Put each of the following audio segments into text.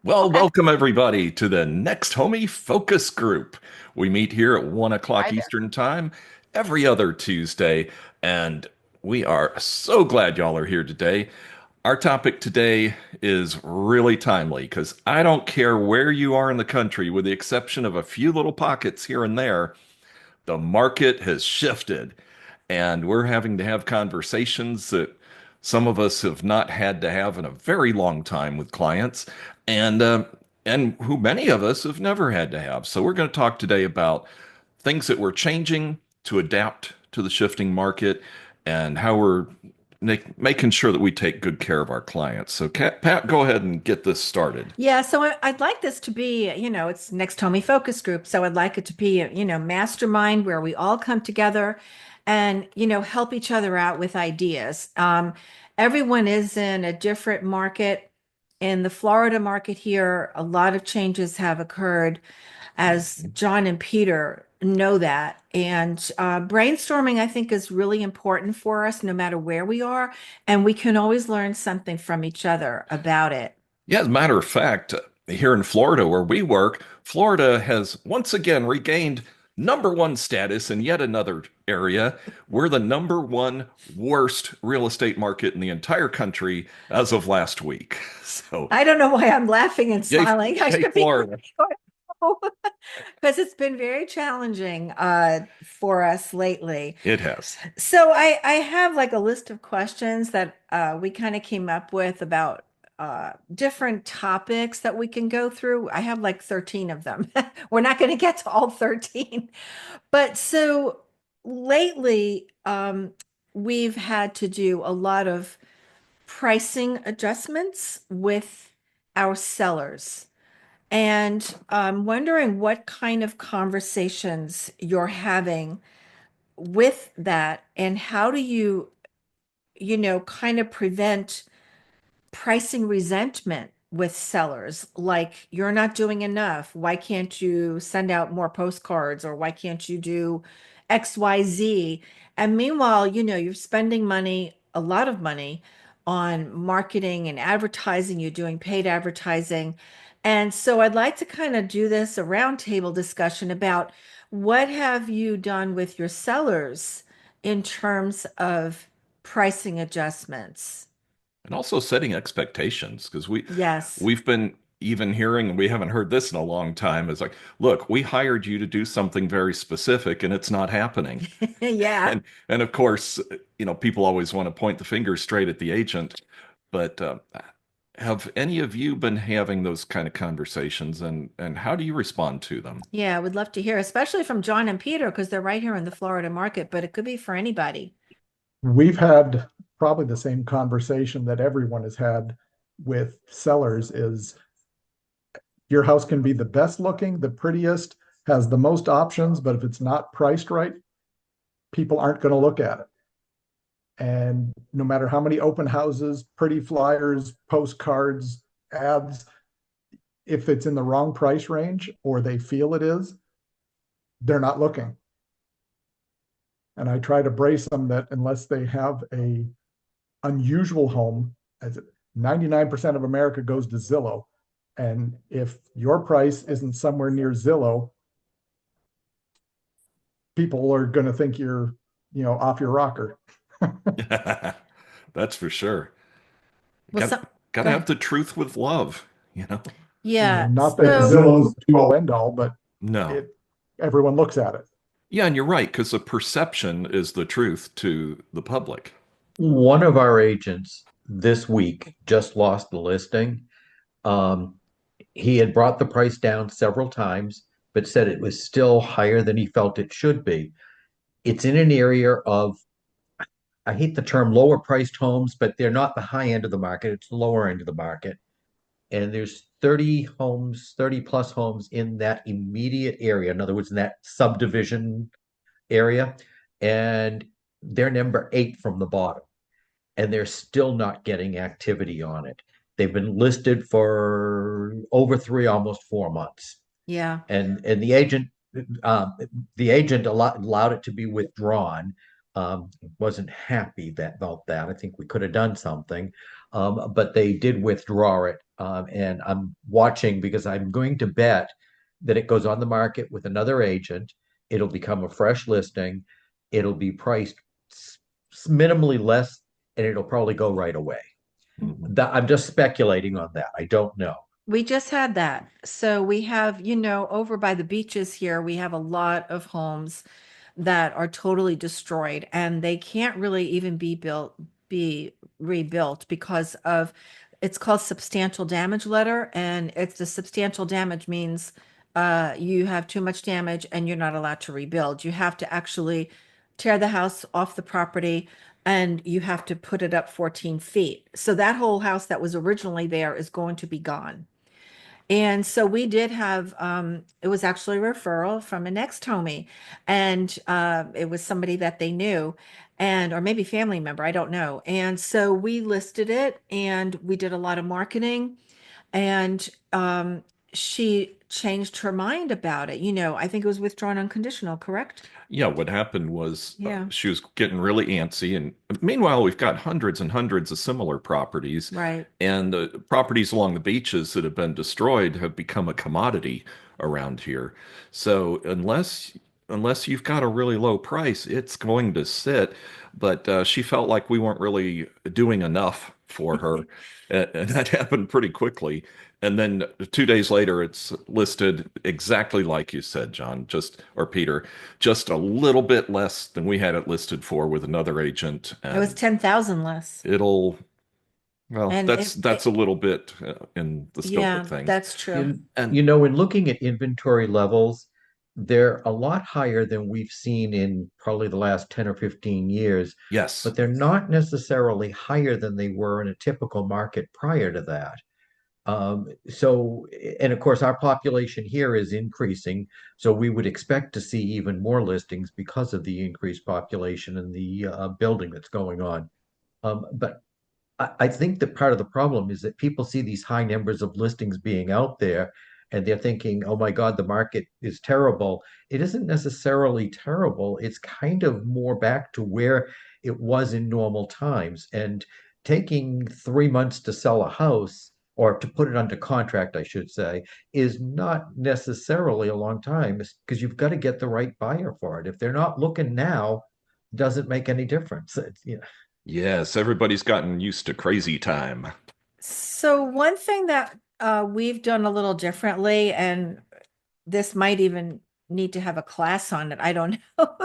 Well, Okay. welcome everybody to the Next Homie Focus Group. We meet here at 1 o'clock Hi there. Eastern Time every other Tuesday, and we are so glad y'all are here today. Our topic today is really timely because I don't care where you are in the country, with the exception of a few little pockets here and there, the market has shifted, and we're having to have conversations that some of us have not had to have in a very long time with clients, and and who many of us have never had to have. So we're going to talk today about things that we're changing to adapt to the shifting market and how we're making sure that we take good care of our clients. So, Pat, go ahead and get this started. Yeah, so I'd like this to be, it's Next Homie Focus Group. So I'd like it to be, mastermind where we all come together and, help each other out with ideas. Everyone is in a different market. In the Florida market here, a lot of changes have occurred, as John and Peter know that. And brainstorming, I think, is really important for us no matter where we are. And we can always learn something from each other about it. Yeah, as a matter of fact, here in Florida, where we work, Florida has once again regained number one status in yet another area. We're the number one worst real estate market in the entire country as of last week. So, I don't know why I'm laughing and yay, smiling. I yay, should be Florida. because it's been very challenging for us lately. It has. So I have like a list of questions that we kind of came up with about different topics that we can go through. I have like 13 of them. We're not going to get to all 13. But so lately, we've had to do a lot of pricing adjustments with our sellers. And I'm wondering what kind of conversations you're having with that, and how do you, kind of prevent pricing resentment with sellers, like you're not doing enough. Why can't you send out more postcards, or why can't you do XYZ? And meanwhile, you're spending money, a lot of money on marketing and advertising, you're doing paid advertising. And so I'd like to kind of do this a roundtable discussion about what have you done with your sellers in terms of pricing adjustments. And also setting expectations because Yes. we've been even hearing, and we haven't heard this in a long time, is like, look, we hired you to do something very specific and it's not happening. Yeah. And of course, people always want to point the finger straight at the agent, but have any of you been having those kind of conversations, and how do you respond to them? Yeah, I would love to hear, especially from John and Peter, because they're right here in the Florida market, but it could be for anybody. We've had probably the same conversation that everyone has had with sellers is your house can be the best looking, the prettiest, has the most options, but if it's not priced right, people aren't going to look at it. And no matter how many open houses, pretty flyers, postcards, ads, if it's in the wrong price range or they feel it is, they're not looking. And I try to brace them that unless they have a unusual home, as 99% of America goes to Zillow. And if your price isn't somewhere near Zillow, people are going to think you're, off your rocker. That's for sure. Well, Got some, got go to have ahead. the truth with love, you know? Yeah. Not that So, Zillow's the all end all, but No. it everyone looks at it. Yeah, and you're right, because the perception is the truth to the public. One of our agents this week just lost the listing. Um, he had brought the price down several times, but said it was still higher than he felt it should be. It's in an area of, I hate the term lower priced homes, but they're not the high end of the market. It's the lower end of the market. And there's 30 homes, 30 plus homes in that immediate area. In other words, in that subdivision area. And they're number 8 from the bottom, and they're still not getting activity on it. They've been listed for over 3, almost 4 months, yeah. and um, the agent allowed it to be withdrawn. Wasn't happy about that. I think we could have done something, but they did withdraw it. And I'm watching because I'm going to bet that it goes on the market with another agent. It'll become a fresh listing. It'll be priced minimally less, and it'll probably go right away. Mhm. I'm just speculating on that. I don't know. We just had that. So we have, over by the beaches here, we have a lot of homes that are totally destroyed and they can't really even be rebuilt because of it's called substantial damage letter. And it's the substantial damage means you have too much damage and you're not allowed to rebuild. You have to actually tear the house off the property and you have to put it up 14 feet. So that whole house that was originally there is going to be gone. And so we did have, it was actually a referral from an ex-Tommy, and it was somebody that they knew, and or maybe family member, I don't know. And so we listed it, and we did a lot of marketing, and she changed her mind about it. I think it was withdrawn unconditional, correct? Yeah, what happened was Yeah, she was getting really antsy. And meanwhile, we've got hundreds and hundreds of similar properties. right. And the properties along the beaches that have been destroyed have become a commodity around here. So unless you've got a really low price, it's going to sit. But she felt like we weren't really doing enough for her. And that happened pretty quickly. And then 2 days later, it's listed exactly like you said, John, just or Peter, just a little bit less than we had it listed for with another agent, It was and 10,000 less. it'll well, And that's a little bit in the scope of yeah, things. that's true. And In looking at inventory levels, they're a lot higher than we've seen in probably the last 10 or 15 years, yes, but they're not necessarily higher than they were in a typical market prior to that. And of course, our population here is increasing, so we would expect to see even more listings because of the increased population and the building that's going on. But I think that part of the problem is that people see these high numbers of listings being out there and they're thinking, oh my God, the market is terrible. It isn't necessarily terrible. It's kind of more back to where it was in normal times. And taking 3 months to sell a house or to put it under contract, I should say, is not necessarily a long time because you've got to get the right buyer for it. If they're not looking now, doesn't make any difference. yes, everybody's gotten used to crazy time. So one thing that we've done a little differently, and this might even need to have a class on it, I don't know.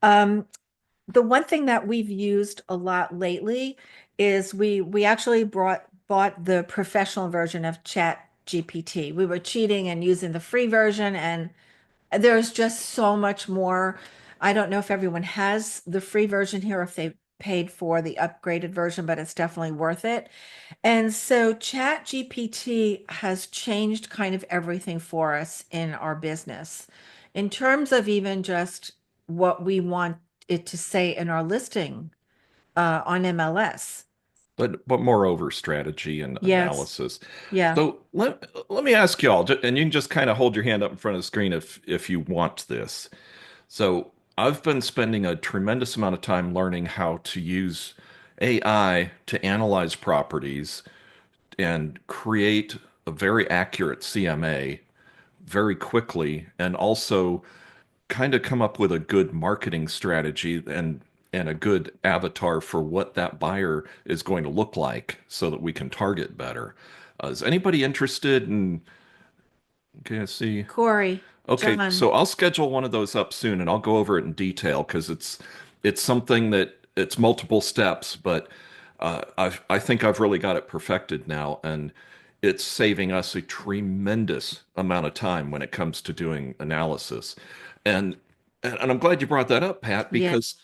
Um, the one thing that we've used a lot lately is we actually bought the professional version of Chat GPT. We were cheating and using the free version, and there's just so much more. I don't know if everyone has the free version here, if they paid for the upgraded version, but it's definitely worth it. And so Chat GPT has changed kind of everything for us in our business in terms of even just what we want it to say in our listing on MLS. But moreover, strategy and Yes. analysis. Yeah. So let me ask y'all, and you can just kind of hold your hand up in front of the screen if you want this. So I've been spending a tremendous amount of time learning how to use AI to analyze properties and create a very accurate CMA very quickly, and also kind of come up with a good marketing strategy and a good avatar for what that buyer is going to look like so that we can target better. Is anybody interested in, okay, I see. Corey, Okay, John. so I'll schedule one of those up soon and I'll go over it in detail because it's something that it's multiple steps, but I think I've really got it perfected now, and it's saving us a tremendous amount of time when it comes to doing analysis. And and I'm glad you brought that up, Pat, Yeah. because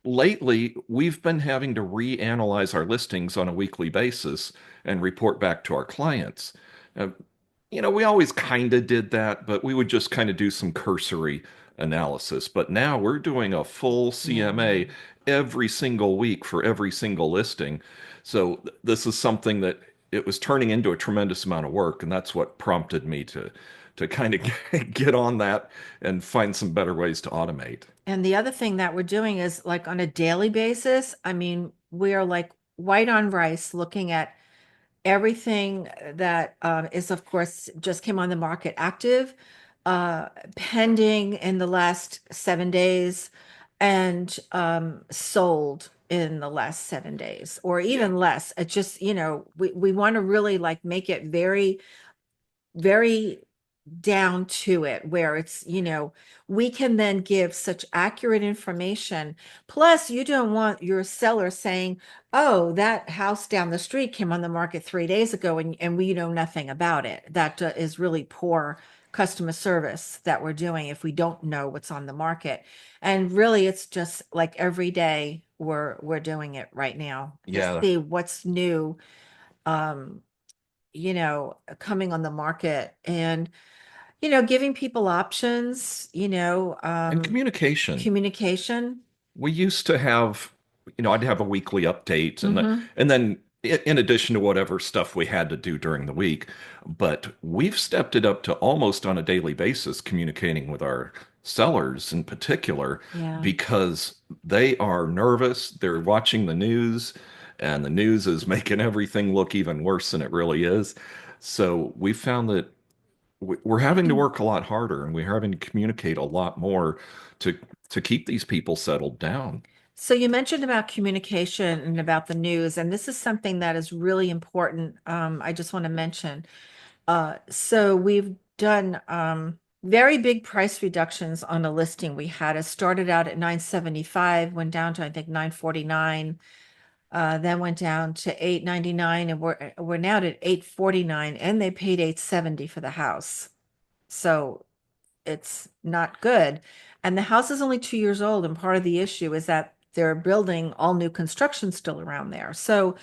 lately we've been having to reanalyze our listings on a weekly basis and report back to our clients. Uh, we always kind of did that, but we would just kind of do some cursory analysis. But now we're doing a full Yeah. CMA every single week for every single listing. So this is something that it was turning into a tremendous amount of work, and that's what prompted me to kind of get on that and find some better ways to automate. And the other thing that we're doing is like on a daily basis. I mean, we are like white on rice looking at everything that is, of course, just came on the market active, uh, pending in the last 7 days, and sold in the last 7 days, or even less. It just, we want to really like make it very, very down to it where it's, we can then give such accurate information. Plus, you don't want your seller saying, oh, that house down the street came on the market 3 days ago and we know nothing about it. That is really poor customer service that we're doing if we don't know what's on the market. And really, it's just like every day we're doing it right now to Yeah. see what's new, um, coming on the market, and giving people options, And communication. communication. We used to have, I'd have a weekly update, Hmm. and then in addition to whatever stuff we had to do during the week, but we've stepped it up to almost on a daily basis, communicating with our sellers in particular, Yeah. because they are nervous. They're watching the news, and the news is making everything look even worse than it really is. So we found that we're having to work a lot harder, and we're having to communicate a lot more to to keep these people settled down. So you mentioned about communication and about the news, and this is something that is really important. I just want to mention. So we've done very big price reductions on a listing we had. It started out at 975, went down to I think 949, then went down to 899, and we're now at 849, and they paid 870 for the house. So it's not good. And the house is only 2 years old, and part of the issue is that they're building all new construction still around there. So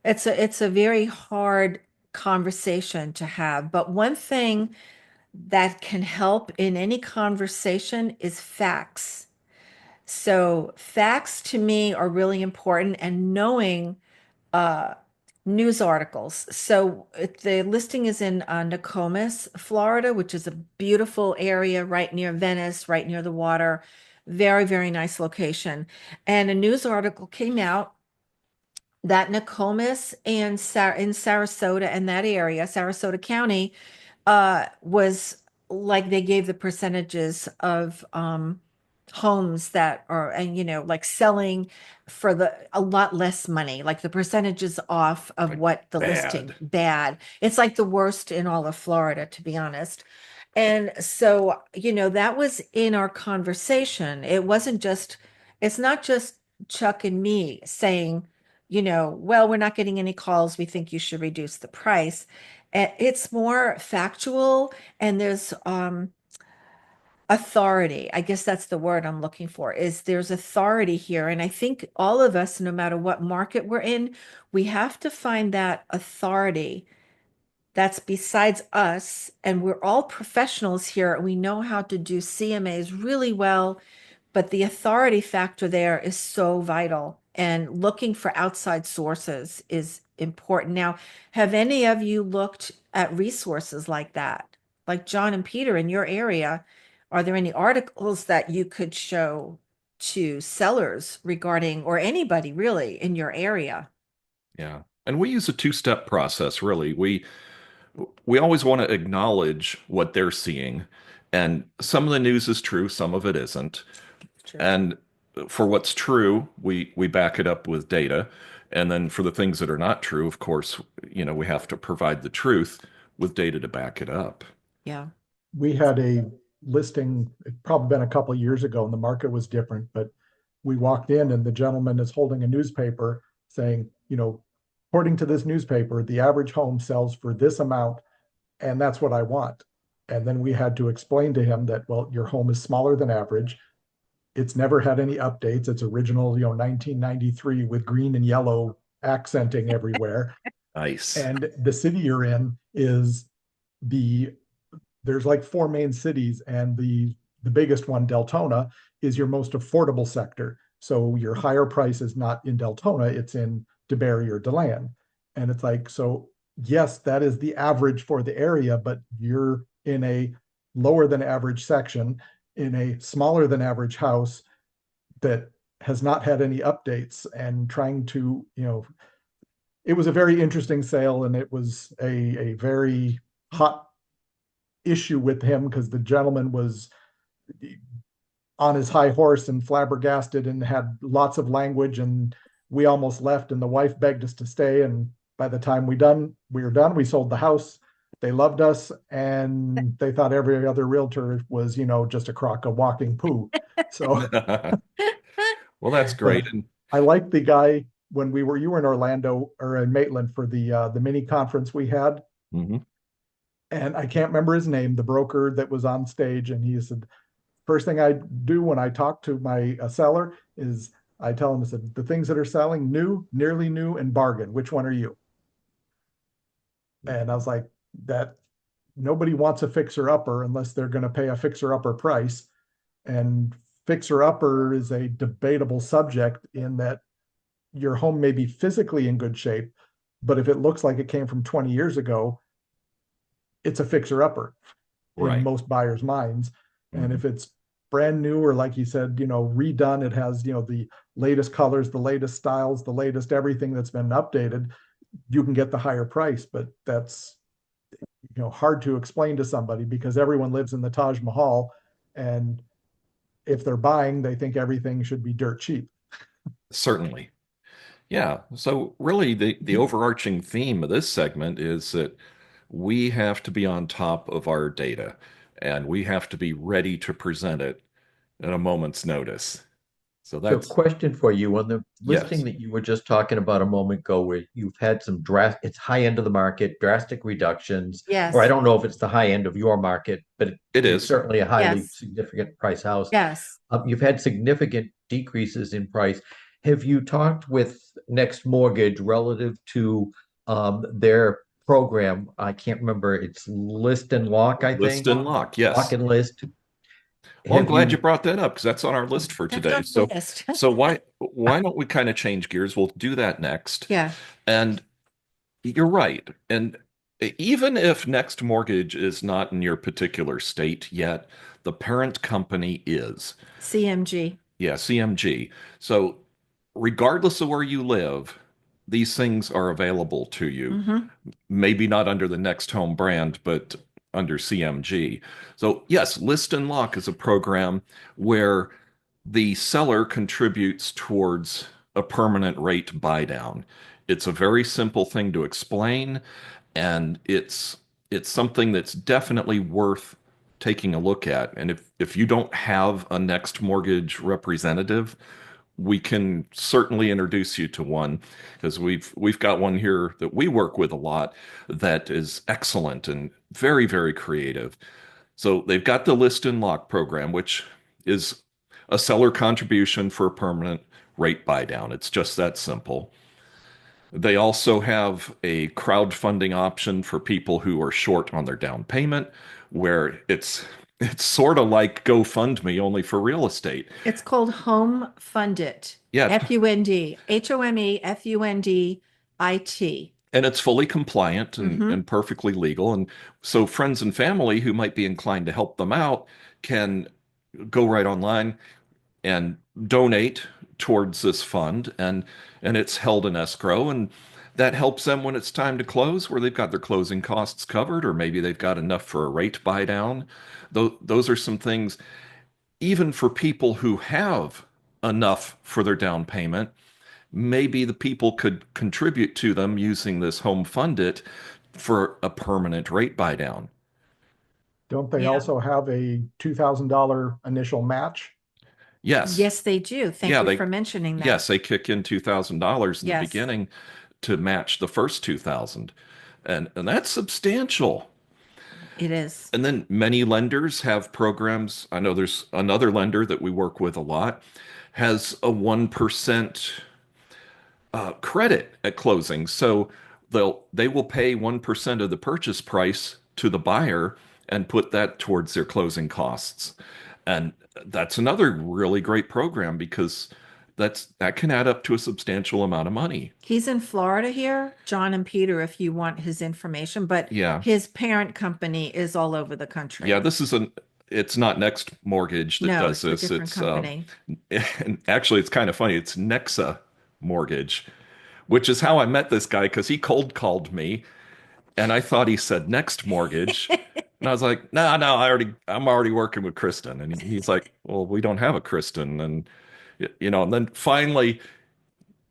it's a very hard conversation to have. But one thing that can help in any conversation is facts. So facts to me are really important, and knowing uh, news articles. So the listing is in Nokomis, Florida, which is a beautiful area right near Venice, right near the water. Very, very nice location. And a news article came out that Nokomis and in Sarasota and that area, Sarasota County, was like they gave the percentages of homes that are, and like selling for a lot less money, like the percentages off of Like, what the listing bad. bad. It's like the worst in all of Florida, to be honest. And so, that was in our conversation. It's not just Chuck and me saying, well, we're not getting any calls. We think you should reduce the price. It's more factual, and there's authority. I guess that's the word I'm looking for, is there's authority here. And I think all of us, no matter what market we're in, we have to find that authority that's besides us. And we're all professionals here. We know how to do CMAs really well, but the authority factor there is so vital. And looking for outside sources is important. Now, have any of you looked at resources like that? Like John and Peter in your area, are there any articles that you could show to sellers regarding, or anybody really in your area? Yeah. And we use a two-step process, really. We always want to acknowledge what they're seeing. And some of the news is true, some of it isn't. True. And for what's true, we back it up with data. And then for the things that are not true, of course, we have to provide the truth with data to back it up. Yeah. We had a listing, it probably been a couple of years ago, and the market was different, but we walked in and the gentleman is holding a newspaper saying, according to this newspaper, the average home sells for this amount, and that's what I want. And then we had to explain to him that, well, your home is smaller than average. It's never had any updates. It's original, 1993 with green and yellow accenting everywhere. Nice. And the city you're in is the there's like four main cities, and the biggest one, Deltona, is your most affordable sector. So your higher price is not in Deltona, it's in DeBerry or DeLand. And it's like, so yes, that is the average for the area, but you're in a lower than average section in a smaller than average house that has not had any updates, and trying to, it was a very interesting sale, and it was a very hot issue with him because the gentleman was on his high horse and flabbergasted and had lots of language, and we almost left, and the wife begged us to stay, and by the time we were done, we sold the house. They loved us, and they thought every other realtor was, just a crock of walking poo. So, Well, that's but great. And I liked the guy when you were in Orlando or in Maitland for the mini conference we had, mhm. and I can't remember his name, the broker that was on stage, and he said, first thing I do when I talk to my seller is I tell him, I said, the things that are selling new, nearly new, and bargain, which one are you? And I was like, that nobody wants a fixer upper unless they're going to pay a fixer upper price. And fixer upper is a debatable subject in that your home may be physically in good shape, but if it looks like it came from 20 years ago, it's a fixer upper in Right. most buyers' minds. And Mhm. if it's brand new or like you said, redone, it has, the latest colors, the latest styles, the latest everything that's been updated, you can get the higher price. But that's, hard to explain to somebody because everyone lives in the Taj Mahal. And if they're buying, they think everything should be dirt cheap. Certainly. Yeah. So really the overarching theme of this segment is that we have to be on top of our data and we have to be ready to present it at a moment's notice. So So, that's question for you on the listing yes. that you were just talking about a moment ago, where you've had some it's high end of the market, drastic reductions, or I Yes. don't know if it's the high end of your market, but It it's is. certainly a highly Yes. significant price house. Yes. You've had significant decreases in price. Have you talked with Next Mortgage relative to their program? I can't remember. It's List and Lock, I List think. and lock. Lock Yes. and List. Well, I'm Have glad you you brought that up because that's on our list for That's today. on the So list. so why don't we kind of change gears? We'll do that next. Yeah. And you're right. And even if Next Mortgage is not in your particular state yet, the parent company is. CMG. Yeah, CMG. So regardless of where you live, these things are available to you. Mm-hmm. Maybe not under the Next Home brand, but under CMG. So yes, List and Lock is a program where the seller contributes towards a permanent rate buy down. It's a very simple thing to explain, and it's something that's definitely worth taking a look at. And if you don't have a Next Mortgage representative, we can certainly introduce you to one because we've got one here that we work with a lot that is excellent and very, very creative. So they've got the List and Lock program, which is a seller contribution for a permanent rate buy down. It's just that simple. They also have a crowdfunding option for people who are short on their down payment, where it's sort of like GoFundMe only for real estate. It's called Home Fundit. Yeah, FUND. HOMEFUNDIT. and it's fully compliant Mm-hmm. and perfectly legal. And so friends and family who might be inclined to help them out can go right online and donate towards this fund and it's held in escrow and that helps them when it's time to close where they've got their closing costs covered or maybe they've got enough for a rate buy down. Those are some things even for people who have enough for their down payment. Maybe the people could contribute to them using this home fund it for a permanent rate buy down. Don't they Yeah. also have a $2,000 initial match? Yes. Yes, they do. Thank Yeah, you they for mentioning that. yes, they kick in $2,000 in the Yes, beginning to match the first 2,000. And that's substantial. it is. And then many lenders have programs. I know there's another lender that we work with a lot has a 1% credit at closing. So they will pay 1% of the purchase price to the buyer and put that towards their closing costs. And that's another really great program because that can add up to a substantial amount of money. He's in Florida here, John and Peter, if you want his information, but Yeah. his parent company is all over the Yeah, country. this is an it's not Next Mortgage that No, does it's a this. different company. And actually it's kind of funny. It's Nexa Mortgage, which is how I met this guy because he cold called me and I thought he said next mortgage. And I was like, no, no, I'm already working with Kristen. And he's like, well, we don't have a Kristen. And, and then finally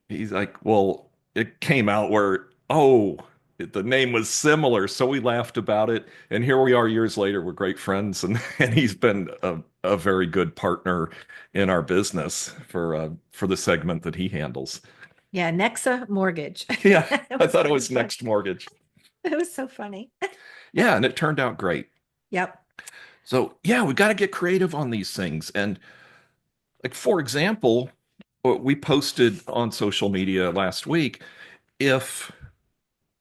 he's like, well, it came out where, oh, the name was similar. So we laughed about it. And here we are years later. We're great friends. And he's been a very good partner in our business for the segment that he handles. Yeah, Nexa Mortgage. Yeah, It I was thought it pretty was fun. Next Mortgage. It was so funny. Yeah, and it turned out great. Yep. So, yeah, we got to get creative on these things. And like, for example, what we posted on social media last week, if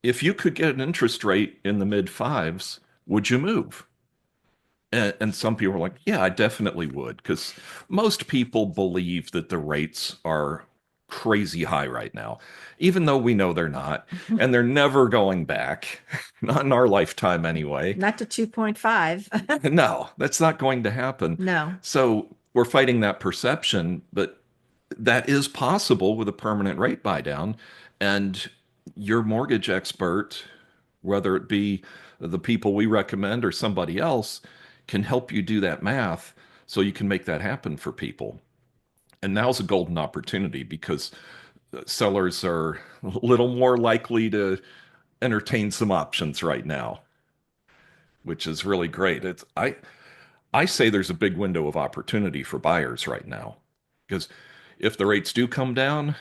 if you could get an interest rate in the mid fives, would you move? And some people were like, yeah, I definitely would, because most people believe that the rates are crazy high right now, even though we know they're not, and they're never going back, not in our lifetime anyway. Not to 2.5. No, that's not going to happen. No. So we're fighting that perception, but that is possible with a permanent rate buy down. And your mortgage expert, whether it be the people we recommend or somebody else, can help you do that math so you can make that happen for people. And now's a golden opportunity because sellers are a little more likely to entertain some options right now, which is really great. I say there's a big window of opportunity for buyers right now because if the rates do come down,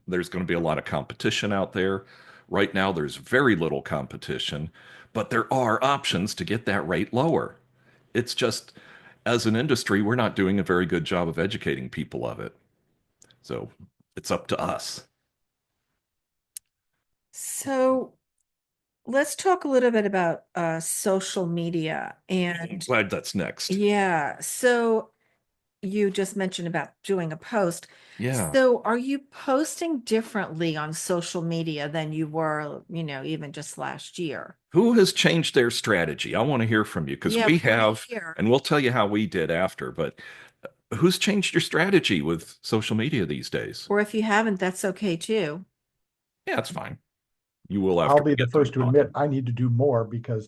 there's going to be a lot of competition out there. Right now, there's very little competition, but there are options to get that rate lower. It's just, as an industry, we're not doing a very good job of educating people of it. So it's up to us. So let's talk a little bit about social media. I'm And glad that's next. yeah, so you just mentioned about doing a post. Yeah. So are you posting differently on social media than you were, even just last year? Who has changed their strategy? I want to hear from you because Yeah, we we want to have, hear. and we'll tell you how we did after, but who's changed your strategy with social media these days? Or if you haven't, that's okay too. Yeah, it's fine. You will I'll after be we the get done first to admit talking. I need to do more because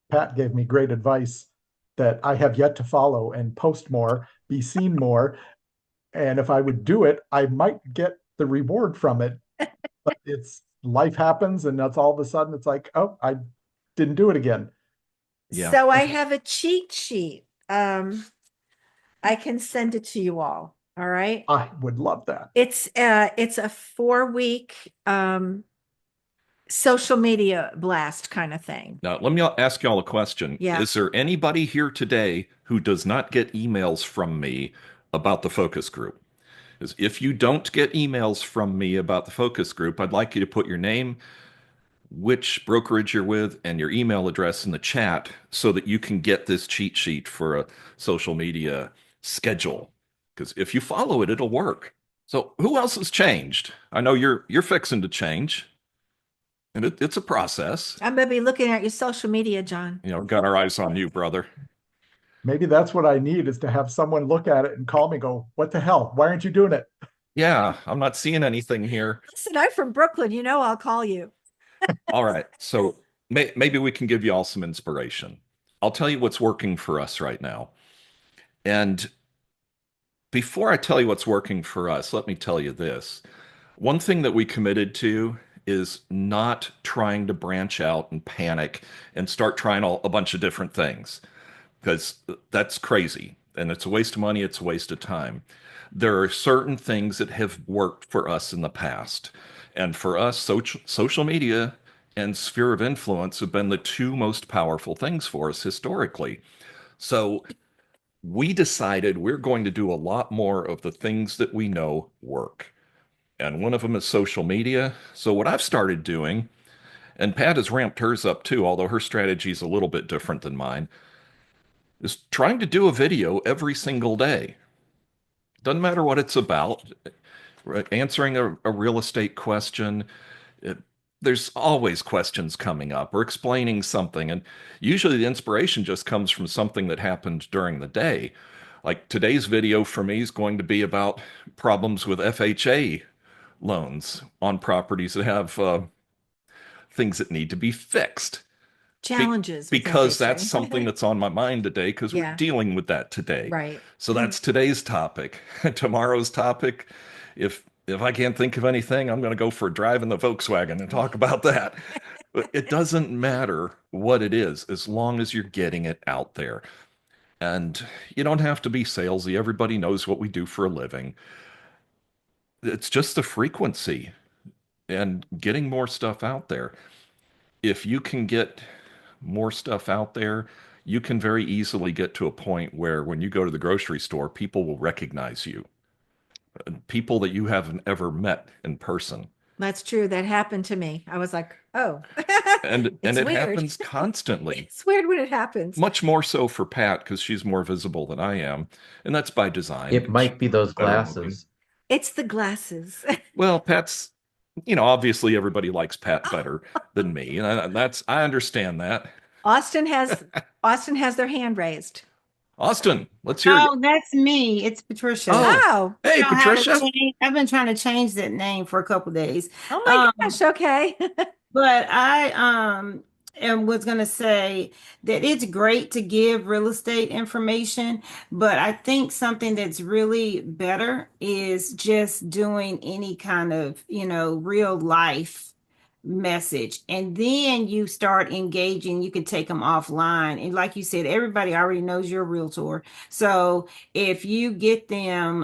Pat gave me great advice that I have yet to follow and post more, be seen more. And if I would do it, I might get the reward from it. But it's life happens, and that's all of a sudden it's like, oh, I didn't do it again. Yeah. So I have a cheat sheet. I can send it to you all. All right. I would love that. It's a 4 week social media blast kind of thing. Now, let me ask y'all a question. Yeah. Is there anybody here today who does not get emails from me about the focus group? If you don't get emails from me about the focus group, I'd like you to put your name, which brokerage you're with, and your email address in the chat so that you can get this cheat sheet for a social media schedule. Because if you follow it, it'll work. So who else has changed? I know you're fixing to change, and it's a process. I'm gonna be looking at your social media, John. Got our eyes on you, brother. Maybe that's what I need is to have someone look at it and call me, go, what the hell? Why aren't you doing it? Yeah, I'm not seeing anything here. Listen, I'm from Brooklyn. I'll call you. All right, so maybe we can give you all some inspiration. I'll tell you what's working for us right now. And before I tell you what's working for us, let me tell you this. One thing that we committed to is not trying to branch out and panic and start trying a bunch of different things because that's crazy and it's a waste of money, it's a waste of time. There are certain things that have worked for us in the past. And for us, social media and sphere of influence have been the two most powerful things for us historically. So we decided we're going to do a lot more of the things that we know work. And one of them is social media. So what I've started doing, and Pat has ramped hers up too, although her strategy is a little bit different than mine, is trying to do a video every single day. Doesn't matter what it's about. Answering a real estate question. It, there's always questions coming up or explaining something. And usually the inspiration just comes from something that happened during the day. Like today's video for me is going to be about problems with FHA loans on properties that have things that need to be fixed. Be- Challenges is what they because that's say. something that's on my mind today because we're Yeah, dealing with that today. right. So that's today's topic. Tomorrow's topic, if I can't think of anything, I'm going to go for a drive in the Volkswagen and talk about that. But it doesn't matter what it is as long as you're getting it out there. And you don't have to be salesy. Everybody knows what we do for a living. It's just the frequency and getting more stuff out there. If you can get more stuff out there, you can very easily get to a point where when you go to the grocery store, people will recognize you, people that you haven't ever met in person. That's true. That happened to me. I was like, oh, And it's it weird. happens constantly. It's weird when it happens. Much more so for Pat because she's more visible than I am, and that's by design It because she's might be those better looking. glasses. It's the glasses. Well, Pat's, obviously everybody likes Pat better than me, and I understand that. Austin has Austin has their hand raised. Austin, let's hear you. Oh, that's me. It's Patricia. Oh, Oh, hey, Know how to Patricia. change. I've been trying to change that name for a couple days. oh my Um, gosh. Okay. but I am was gonna say that it's great to give real estate information, but I think something that's really better is just doing any kind of, real life message. And then you start engaging, you can take them offline. And like you said, everybody already knows you're a realtor. So if you get them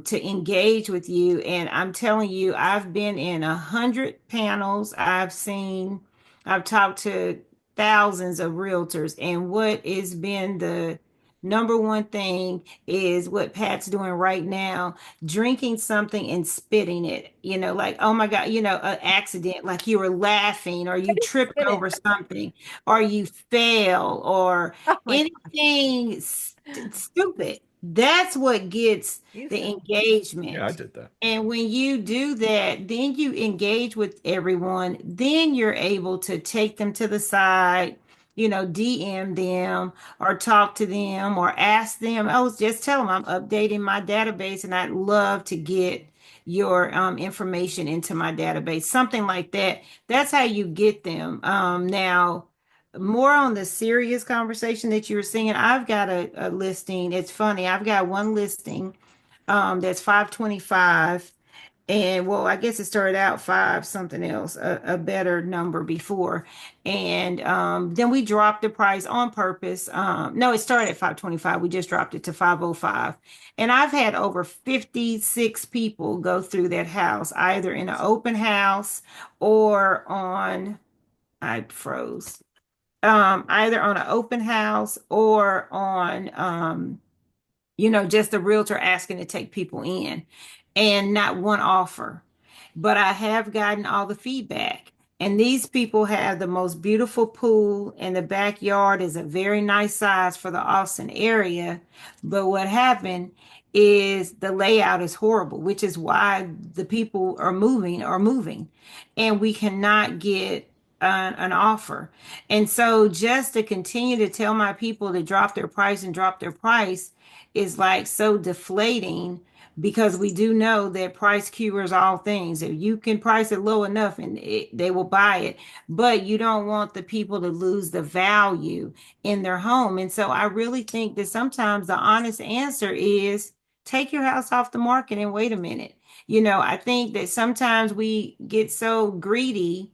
to engage with you, and I'm telling you, I've been in 100 panels. I've talked to thousands of realtors, and what has been the number one thing is what Pat's doing right now, drinking something and spitting it, like, oh my God, an accident, like you were laughing or you tripped Did it. over something or you fell or Oh my God. anything stupid. That's what gets You the said Yeah, I engagement. did that. And when you do that, then you engage with everyone. Then you're able to take them to the side, DM them or talk to them or ask them. Oh, just tell them I'm updating my database and I'd love to get your information into my database, something like that. That's how you get them. Now, more on the serious conversation that you were saying, I've got a listing. It's funny. I've got one listing that's 525. And well, I guess it started out five something else, a better number before. And then we dropped the price on purpose. No, it started at 525. We just dropped it to 505. And I've had over 56 people go through that house, either in an open house or on, I froze, either on an open house or on just a realtor asking to take people in and not one offer. But I have gotten all the feedback. And these people have the most beautiful pool, and the backyard is a very nice size for the Austin area. But what happened is the layout is horrible, which is why the people are moving, and we cannot get an offer. And so just to continue to tell my people to drop their price and drop their price is like so deflating because we do know that price cures all things. If you can price it low enough and they will buy it, but you don't want the people to lose the value in their home. And so I really think that sometimes the honest answer is take your house off the market and wait a minute. I think that sometimes we get so greedy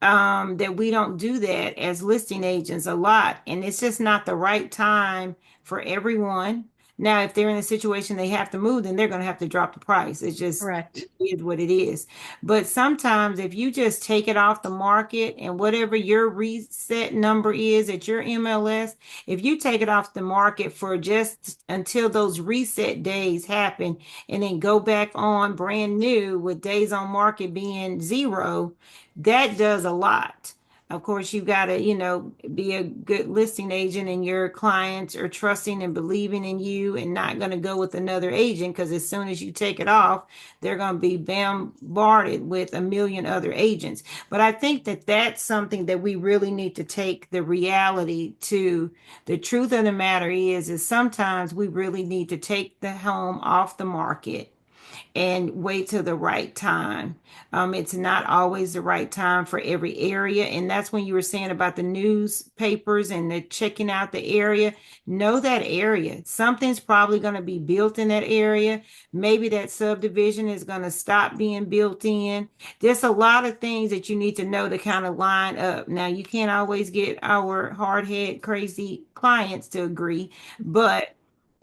that we don't do that as listing agents a lot. And it's just not the right time for everyone. Now, if they're in a situation they have to move, then they're going to have to drop the price. It's just correct. it is what it is. But sometimes if you just take it off the market and whatever your reset number is at your MLS, if you take it off the market for just until those reset days happen and then go back on brand new with days on market being zero, that does a lot. Of course, you got to, be a good listing agent and your clients are trusting and believing in you and not going to go with another agent because as soon as you take it off, they're going to be bombarded with a million other agents. But I think that that's something that we really need to take the reality to. The truth of the matter is sometimes we really need to take the home off the market and wait till the right time. It's not always the right time for every area. And that's when you were saying about the newspapers and the checking out the area. Know that area. Something's probably going to be built in that area. Maybe that subdivision is going to stop being built in. There's a lot of things that you need to know to kind of line up. Now, you can't always get our hard head, crazy clients to agree, but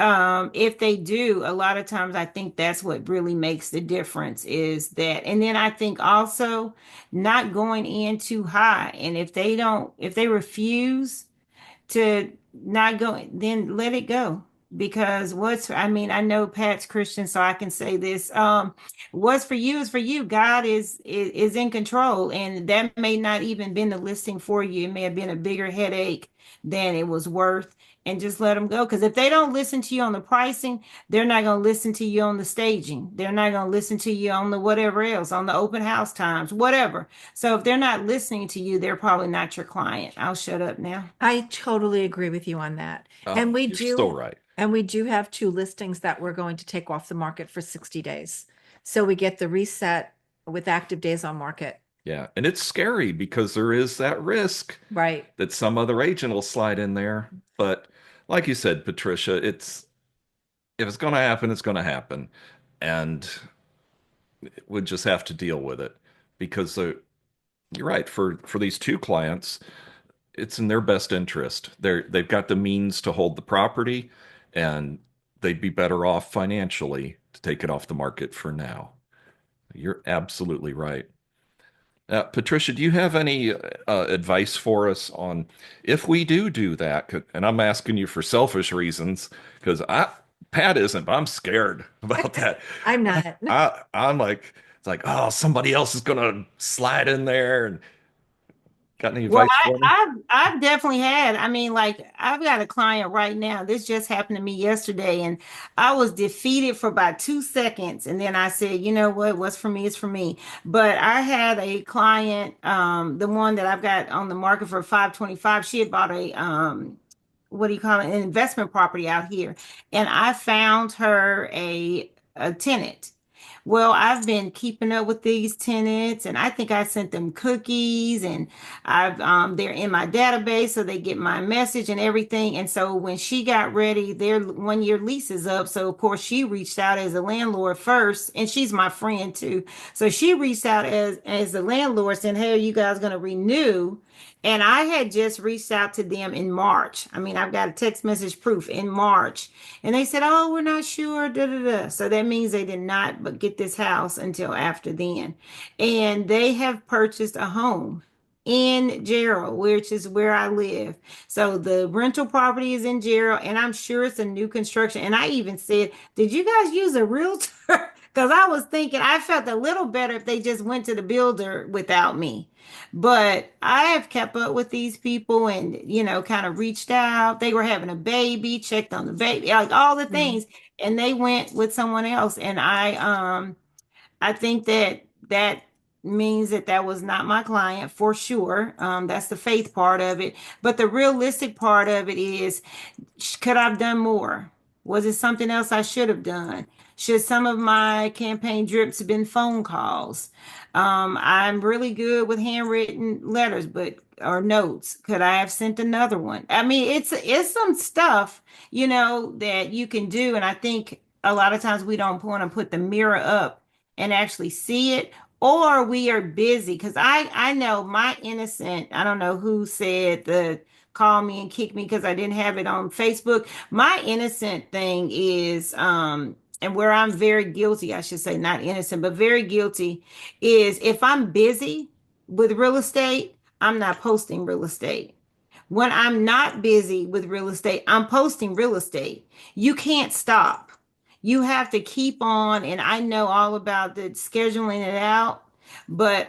if they do, a lot of times I think that's what really makes the difference is that. And then I think also not going in too high. And if they refuse to not go, then let it go. Because I mean, I know Pat's Christian, so I can say this. What's for you is for you. God is in control, and that may not even been the listing for you. It may have been a bigger headache than it was worth, and just let them go. Because if they don't listen to you on the pricing, they're not going to listen to you on the staging. They're not going to listen to you on the whatever else, on the open house times, whatever. So if they're not listening to you, they're probably not your client. I'll shut up now. I totally agree with you on that. Oh, you're so right. And we do have two listings that we're going to take off the market for 60 days. So we get the reset with active days on market. Yeah. And it's scary because there is that risk Right. that some other agent will slide in there. But like you said, Patricia, if it's going to happen, it's going to happen. And we'll just have to deal with it because you're right. For these two clients, it's in their best interest. They've got the means to hold the property, and they'd be better off financially to take it off the market for now. You're absolutely right. Patricia, do you have any advice for us on if we do that? And I'm asking you for selfish reasons because Pat isn't, but I'm scared about that. I'm not. I'm like, it's like, oh, somebody else is gonna slide in there. And got any Well, advice for me? I've definitely had. I mean, like I've got a client right now. This just happened to me yesterday, and I was defeated for about 2 seconds, and then I said, you know what? What's for me is for me. But I had a client, the one that I've got on the market for 525. She had bought a what do you call it, an investment property out here, and I found her a tenant. Well, I've been keeping up with these tenants, and I think I sent them cookies, and I've they're in my database, so they get my message and everything. And so when she got ready, their 1 year lease is up. So of course she reached out as a landlord first, and she's my friend too. So she reached out as the landlord saying, "Hey, are you guys going to renew?" And I had just reached out to them in March. I mean, I've got a text message proof in March. And they said, "Oh, we're not sure." Da, da, da. So that means they did not but get this house until after then. And they have purchased a home in Gerald, which is where I live. So the rental property is in Gerald, and I'm sure it's a new construction. And I even said, "Did you guys use a realtor?" Because I was thinking I felt a little better if they just went to the builder without me. But I have kept up with these people and, kind of reached out. They were having a baby, checked on the baby, like all the Mm. things. And they went with someone else. And I think that that means that that was not my client for sure. That's the faith part of it. But the realistic part of it is, could I have done more? Was it something else I should have done? Should some of my campaign drips have been phone calls? I'm really good with handwritten letters, but or notes. Could I have sent another one? I mean, it's some stuff, that you can do. And I think a lot of times we don't want to put the mirror up and actually see it, or we are busy. Because I know my innocent, I don't know who said the call me and kick me because I didn't have it on Facebook. My innocent thing is and where I'm very guilty, I should say, not innocent, but very guilty, is if I'm busy with real estate, I'm not posting real estate. When I'm not busy with real estate, I'm posting real estate. You can't stop. You have to keep on, and I know all about the scheduling it out, but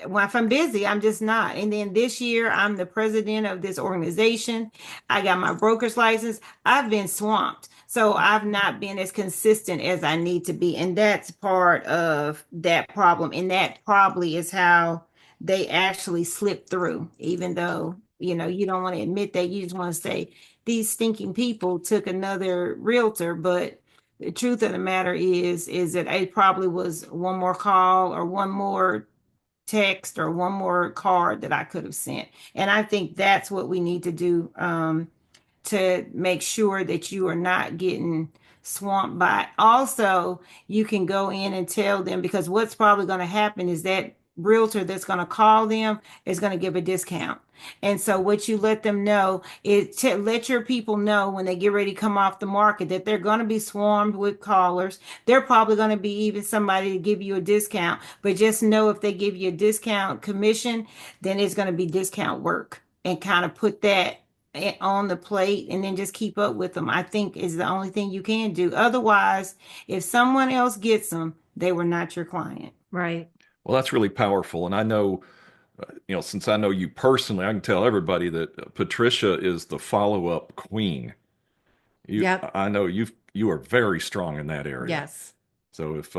well, if I'm busy, I'm just not. And then this year, I'm the president of this organization. I got my broker's license. I've been swamped. So I've not been as consistent as I need to be. And that's part of that problem. And that probably is how they actually slip through, even though, you don't want to admit that. You just want to say these stinking people took another realtor. But the truth of the matter is that it probably was one more call or one more text or one more card that I could have sent. And I think that's what we need to do, to make sure that you are not getting swamped by it. Also, you can go in and tell them, because what's probably going to happen is that realtor that's going to call them is going to give a discount. And so what you let them know is to let your people know when they get ready to come off the market that they're going to be swarmed with callers. They're probably going to be even somebody to give you a discount, but just know if they give you a discount commission, then it's going to be discount work, and kind of put that on the plate and then just keep up with them, I think is the only thing you can do. Otherwise, if someone else gets them, they were not your client. Right. Well, that's really powerful. And I know, since I know you personally, I can tell everybody that Patricia is the follow-up queen. Yep. I know you are very strong in that area. Yes. So if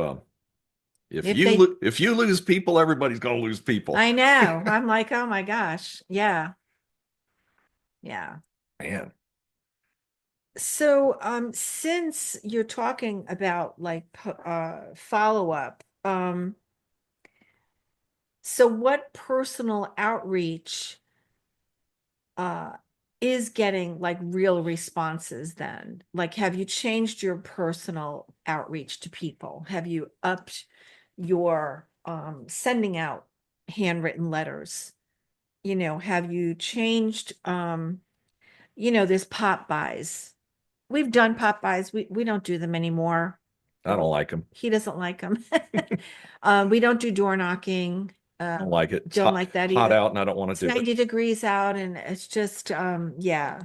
If they, if you lose people, everybody's going to lose people. I know. I'm like, oh my gosh. Yeah. Yeah. Man, So, since you're talking about like follow up, so what personal outreach uh is getting like real responses then? Like, have you changed your personal outreach to people? Have you upped your sending out handwritten letters? Have you changed there's pop buys. We've done pop buys. We don't do them anymore. I don't like them. He doesn't like them. We don't do door knocking. I don't like it. It's Don't like that hot either. out, and I don't want It's to do it. 90 degrees out and it's just yeah.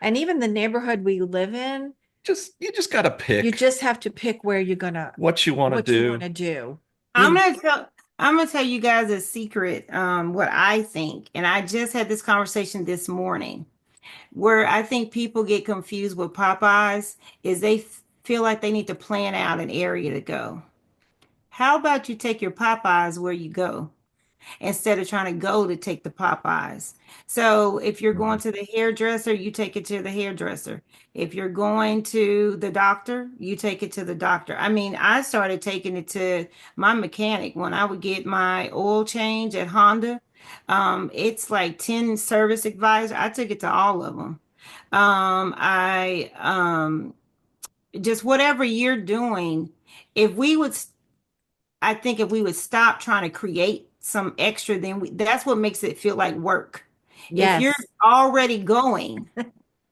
And even the neighborhood we live in, You just got to you pick just have to pick where you're gonna what you want to what you want do. to do. I'm You gonna tell I'm gonna tell you guys a secret, what I think. And I just had this conversation this morning where I think people get confused with Popeyes is they feel like they need to plan out an area to go. How about you take your Popeyes where you go, instead of trying to go to take the Popeyes? So if you're going Mhm. to the hairdresser, you take it to the hairdresser. If you're going to the doctor, you take it to the doctor. I mean, I started taking it to my mechanic when I would get my oil change at Honda. It's like 10 service advisor. I took it to all of them. I just whatever you're doing, if we would I think if we would stop trying to create some extra, then that's what makes it feel like work. If you're yes. already going,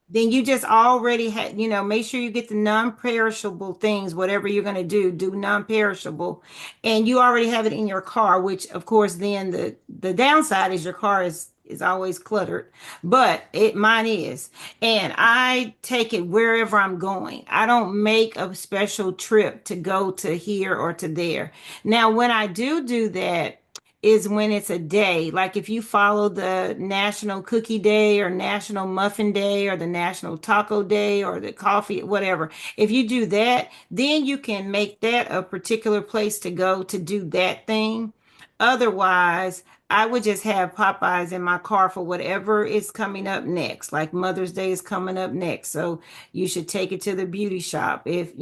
then you just already had, make sure you get the non-perishable things, whatever you're going to do non-perishable. And you already have it in your car, which of course, then the downside is your car is always cluttered, but mine is. And I take it wherever I'm going. I don't make a special trip to go to here or to there. Now, when I do that, is when it's a day. Like if you follow the National Cookie Day or National Muffin Day or the National Taco Day or the coffee, whatever. If you do that, then you can make that a particular place to go to do that thing. Otherwise, I would just have Popeyes in my car for whatever is coming up next. Like Mother's Day is coming up next. So you should take it to the beauty shop. If,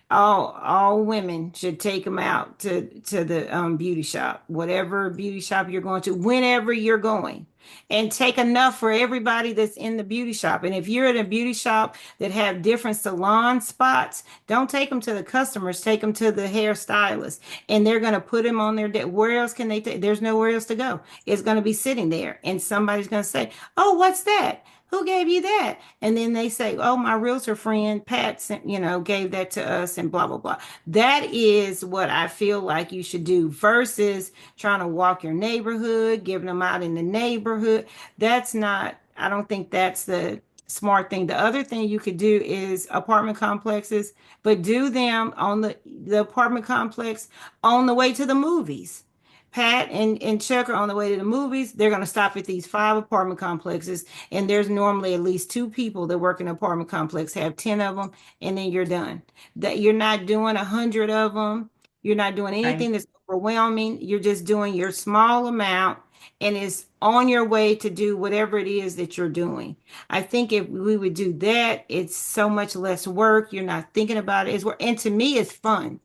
all women should take them out to the beauty shop, whatever beauty shop you're going to, whenever you're going, and take enough for everybody that's in the beauty shop. And if you're at a beauty shop that have different salon spots, don't take them to the customers, take them to the hairstylist, and they're going to put them on their day. Where else can they take? There's nowhere else to go. It's going to be sitting there, and somebody's going to say, "Oh, what's that? Who gave you that?" And then they say, "Oh, my realtor friend Pat sent, gave that to us," and blah blah blah. That is what I feel like you should do versus trying to walk your neighborhood, giving them out in the neighborhood. That's not, I don't think that's the smart thing. The other thing you could do is apartment complexes, but do them on the apartment complex on the way to the movies. Pat and Chuck are on the way to the movies. They're going to stop at these 5 apartment complexes, and there's normally at least 2 people that work in an apartment complex. Have 10 of them, and then you're done. That you're not doing 100 of them. You're not doing Right. anything that's overwhelming. You're just doing your small amount, and is on your way to do whatever it is that you're doing. I think if we would do that, it's so much less work. You're not thinking about it. It's work. And to me, it's fun.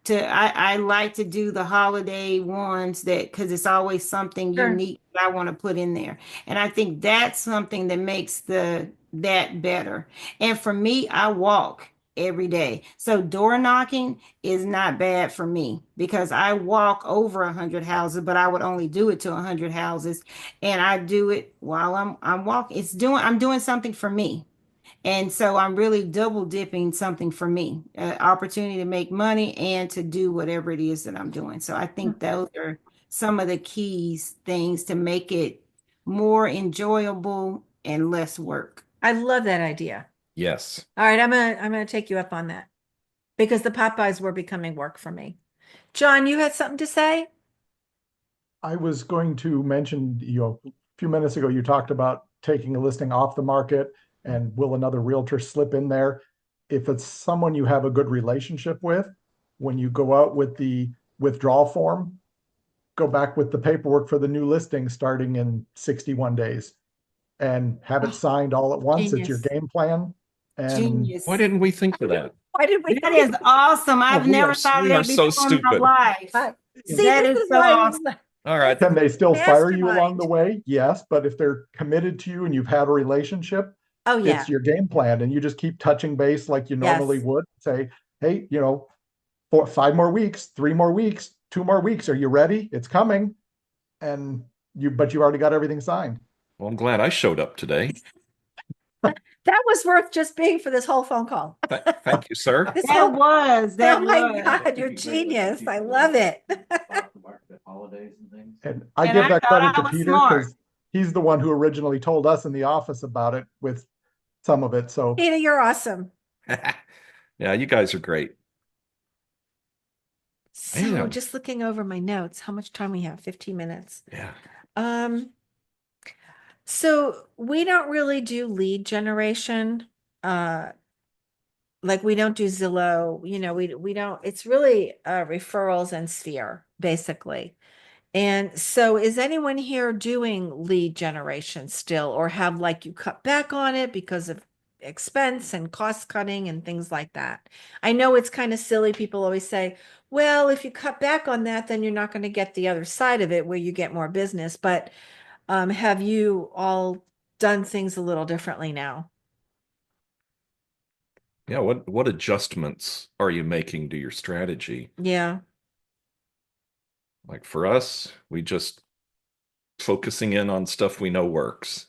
I like to do the holiday ones that because it's always something Sure. unique that I want to put in there. And I think that's something that makes that better. And for me, I walk every day. So door knocking is not bad for me because I walk over 100 houses, but I would only do it to 100 houses. And I do it while I'm walking. I'm doing something for me. And so I'm really double dipping something for me, opportunity to make money and to do whatever it is that I'm doing. So I think those are some of the keys things to make it more enjoyable and less work. I love that idea. Yes. All right, I'm gonna take you up on that because the Popeyes were becoming work for me. John, you had something to say? I was going to mention, a few minutes ago, you talked about taking a listing off the market and will another realtor slip in there? If it's someone you have a good relationship with, when you go out with the withdrawal form, go back with the paperwork for the new listing starting in 61 days and have it Oh, signed all at once. It's your genius. game plan. And Why Genius. didn't we think of that? Why did we That is awesome. oh, I've never thought of We are that so before in my stupid. life. see, That this is is so why awesome. All right. can they still fire you along mastermind. the way? Yes, but if they're committed to you and you've had a relationship, Oh yeah. it's your game plan, and you just keep touching base like you normally Yes. would. Say, hey, 5 more weeks, 3 more weeks, 2 more weeks. Are you ready? It's coming. And but you've already got everything signed. Well, I'm glad I showed up today. That was worth just being for this whole phone call. Thank you, sir. This That whole, was, oh that my was. God, you're genius. I love it. And I And give I that thought credit I to was Peter smart. because he's the one who originally told us in the office about it with some of it. So Tina, you're awesome. Yeah, you guys are great. So Man. just looking over my notes, how much time we have? 15 minutes. Yeah. Um, so we don't really do lead generation. Like we don't do Zillow, we don't, it's really referrals and Sphere, basically. And so is anyone here doing lead generation still, or have like you cut back on it because of expense and cost cutting and things like that? I know it's kind of silly. People always say, well, if you cut back on that, then you're not going to get the other side of it where you get more business. But have you all done things a little differently now? Yeah, what adjustments are you making to your strategy? Yeah. Like for us, we just focusing in on stuff we know works.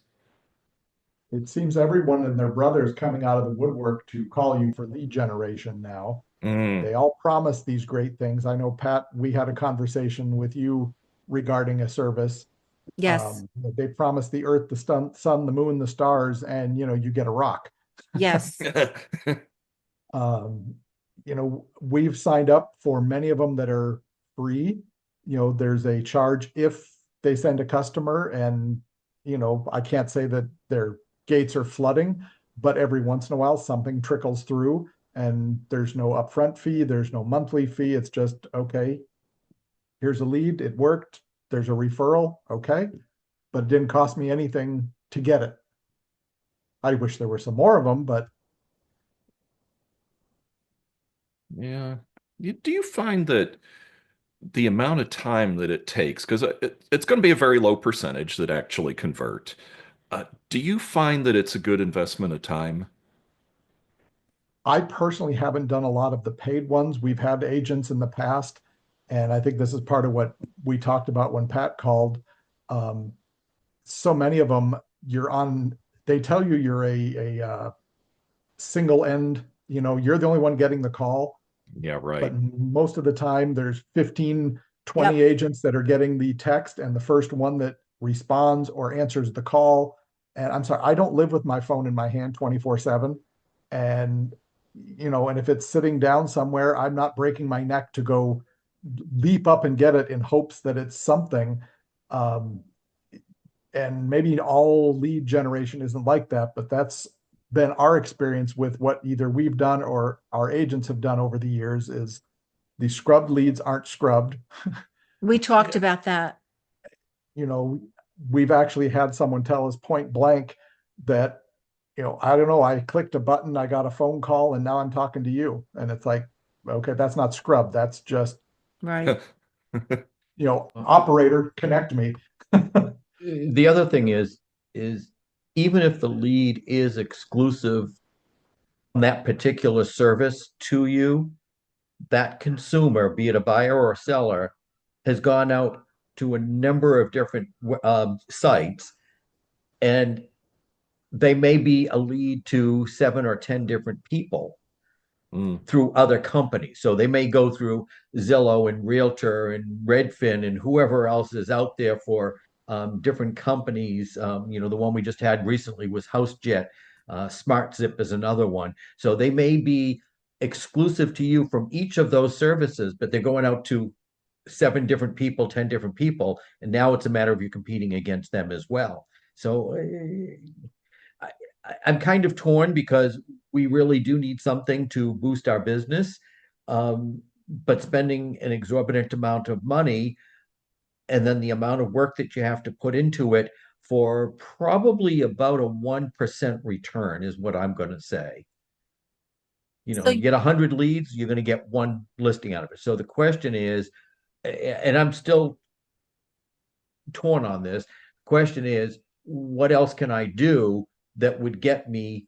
it seems everyone and their brother is coming out of the woodwork to call you for lead generation now. Mm, They all promise these great things. I know, Pat, we had a conversation with you regarding a service. Yes. They promise the earth, the sun, the moon, the stars, and you get a rock. Yes. Um, we've signed up for many of them that are free. There's a charge if they send a customer, and I can't say that their gates are flooding, but every once in a while something trickles through, and there's no upfront fee, there's no monthly fee. It's just, okay, here's a lead, it worked, there's a referral, okay, but it didn't cost me anything to get it. I wish there were some more of them, but yeah. Do you find that the amount of time that it takes, because it's going to be a very low percentage that actually convert, do you find that it's a good investment of time? I personally haven't done a lot of the paid ones. We've had agents in the past, and I think this is part of what we talked about when Pat called. Um, so many of them, they tell you you're a single end, you're the only one getting the call, Yeah, but right. most of the time there's 15, 20 Yep. agents that are getting the text, and the first one that responds or answers the call. And I'm sorry, I don't live with my phone in my hand 24/7. And, and if it's sitting down somewhere, I'm not breaking my neck to go leap up and get it in hopes that it's something. Um, and maybe all lead generation isn't like that, but that's been our experience with what either we've done or our agents have done over the years. Is the scrubbed leads aren't scrubbed. We talked about that. you know, we've actually had someone tell us point blank that, I don't know, I clicked a button, I got a phone call, and now I'm talking to you. And it's like, okay, that's not scrub. That's just, Right. operator, connect me. The other thing is even if the lead is exclusive on that particular service to you, that consumer, be it a buyer or a seller, has gone out to a number of different sites, and they may be a lead to 7 or 10 different people Mm. through other companies. So they may go through Zillow and Realtor and Redfin and whoever else is out there for different companies. The one we just had recently was HouseJet. SmartZip is another one. So they may be exclusive to you from each of those services, but they're going out to 7 different people, 10 different people, and now it's a matter of you competing against them as well. So I, I'm kind of torn because we really do need something to boost our business. But spending an exorbitant amount of money and then the amount of work that you have to put into it for probably about a 1% return is what I'm going to say. So You get 100 leads, you're going to get one listing out of it. So the question is, and I'm still torn on this, question is, what else can I do that would get me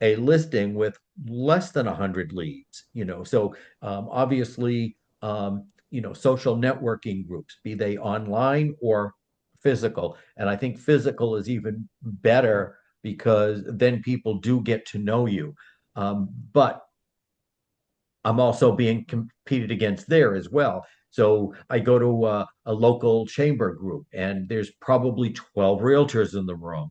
a listing with less than 100 leads? So obviously, social networking groups, be they online or physical. And I think physical is even better because then people do get to know you. But I'm also being competed against there as well. So I go to a local chamber group, and there's probably 12 realtors in the room.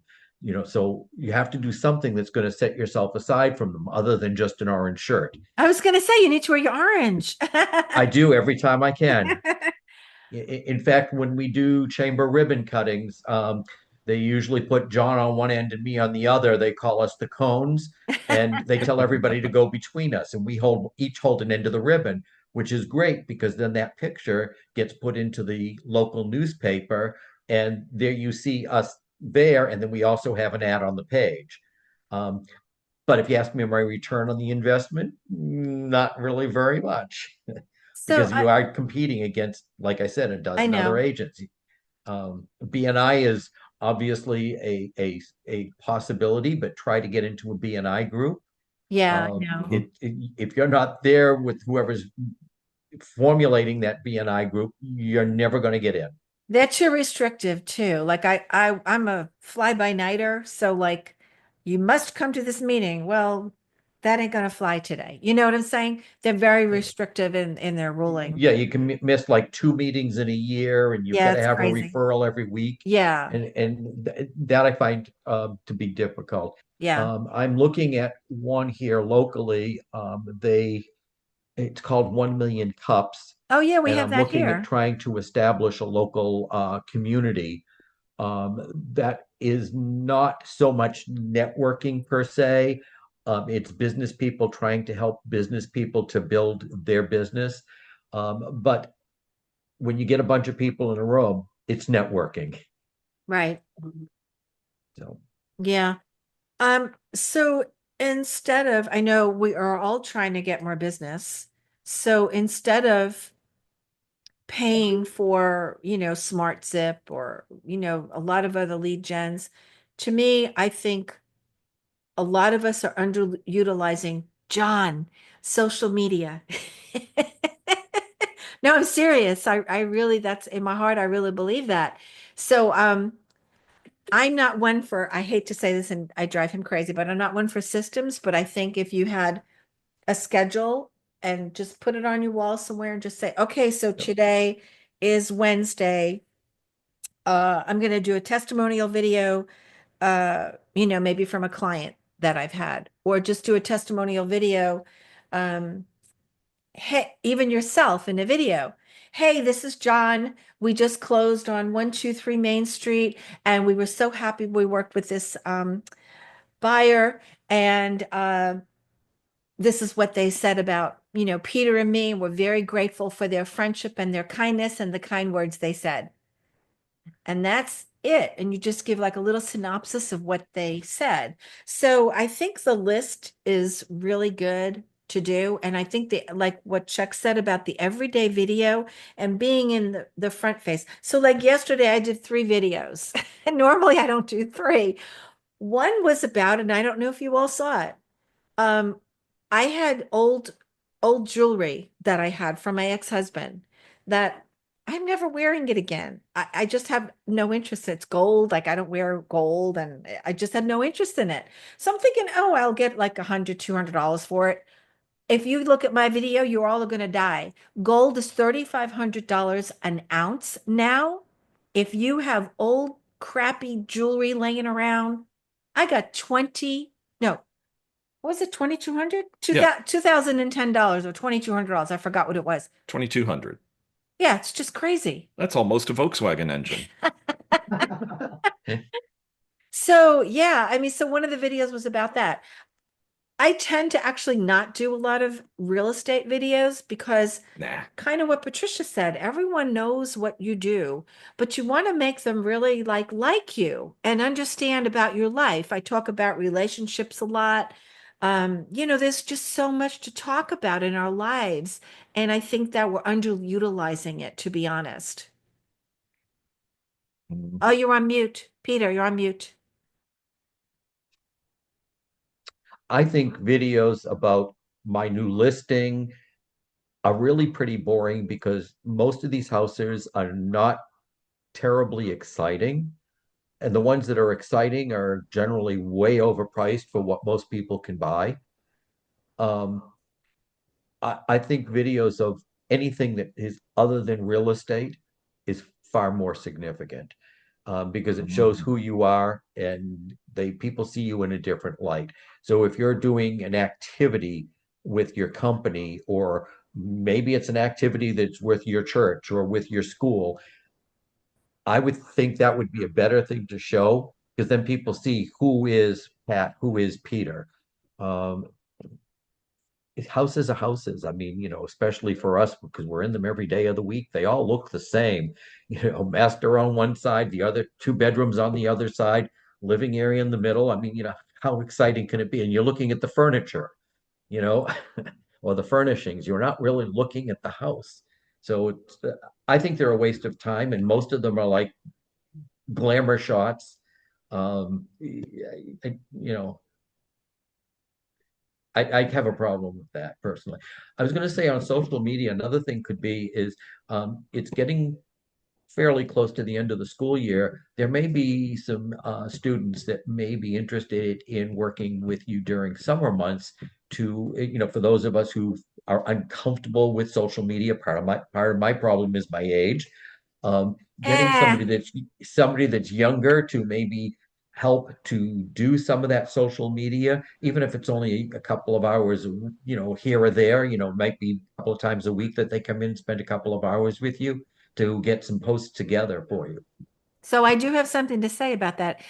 So you have to do something that's going to set yourself aside from them, other than just an orange shirt. I was going to say you need to wear your orange. I do every time I can. In fact, when we do chamber ribbon cuttings, they usually put John on one end and me on the other. They call us the cones, and they tell everybody to go between us, and we each hold an end of the ribbon, which is great because then that picture gets put into the local newspaper, and there you see us there, and then we also have an ad on the page. Um, but if you ask me my return on the investment, not really very much So because you are competing against, like I said, a I dozen other know. agents. BNI is obviously a possibility, but try to get into a BNI group. Yeah, I know. If you're not there with whoever's formulating that BNI group, you're never going to get in. They're too restrictive too. Like I'm a fly-by-nighter, so like you must come to this meeting. Well, that ain't gonna fly today. You know what I'm saying? They're very restrictive in their ruling. Yeah, you can miss like 2 meetings in a year, and you've Yeah, got to it's have a crazy. referral every week, Yeah, and that I find to be difficult. yeah. I'm looking at one here locally. It's called 1 Million Cups, Oh yeah, we and have I'm that looking at here. trying to establish a local community that is not so much networking per se. It's business people trying to help business people to build their business. But when you get a bunch of people in a room, it's networking. Right. So Yeah. So instead of, I know we are all trying to get more business. So instead of paying for, Smart Zip or, a lot of other lead gens, to me, I think a lot of us are underutilizing John, social media. No, I'm serious. I really, that's in my heart. I really believe that. So, I'm not one for, I hate to say this and I drive him crazy, but I'm not one for systems. But I think if you had a schedule and just put it on your wall somewhere and just say, okay, so yep. today is Wednesday. I'm going to do a testimonial video, maybe from a client that I've had, or just do a testimonial video. Um, hey, even yourself in a video. Hey, this is John. We just closed on 123 Main Street, and we were so happy we worked with this buyer. And this is what they said about, Peter and me. We're very grateful for their friendship and their kindness and the kind words they said. And that's it. And you just give like a little synopsis of what they said. So I think the list is really good to do. And I think like what Chuck said about the everyday video and being in the front face. So like yesterday, I did 3 videos. And normally I don't do 3. One was about, and I don't know if you all saw it. Um, I had old jewelry that I had from my ex-husband that I'm never wearing it again. I just have no interest. It's gold. Like I don't wear gold and I just have no interest in it. So I'm thinking, oh, I'll get like $100, $200 for it. If you look at my video, you're all going to die. Gold is $3,500 an ounce now. If you have old crappy jewelry laying around, I got 20, no, what was it, 2,200? Yeah, $2,010 or $2,200. I forgot what it was. 2200. Yeah, it's just crazy. That's almost a Volkswagen engine. So, yeah, I mean, so one of the videos was about that. I tend to actually not do a lot of real estate videos because Nah. kind of what Patricia said, everyone knows what you do, but you want to make them really like you and understand about your life. I talk about relationships a lot. There's just so much to talk about in our lives, and I think that we're underutilizing it, to be honest. Oh, you're on mute. Peter, you're on mute. I think videos about my new listing are really pretty boring because most of these houses are not terribly exciting. And the ones that are exciting are generally way overpriced for what most people can buy. Um, I think videos of anything that is other than real estate is far more significant because it shows who you are and people see you in a different light. So if you're doing an activity with your company, or maybe it's an activity that's with your church or with your school, I would think that would be a better thing to show because then people see who is Pat, who is Peter. Um, Houses are houses. I mean, especially for us because we're in them every day of the week. They all look the same. Master on one side, the other 2 bedrooms on the other side, living area in the middle. I mean, how exciting can it be? And you're looking at the furniture, you know, or the furnishings. You're not really looking at the house. So I think they're a waste of time, and most of them are like glamour shots. You know, I have a problem with that personally. I was going to say on social media, another thing could be is it's getting fairly close to the end of the school year. There may be some students that may be interested in working with you during summer months to, for those of us who are uncomfortable with social media, part of my problem is my age. Getting Eh, somebody that's younger to maybe help to do some of that social media, even if it's only a couple of hours, here or there, might be a couple of times a week that they come in and spend a couple of hours with you to get some posts together for you. So I do have something to say about that.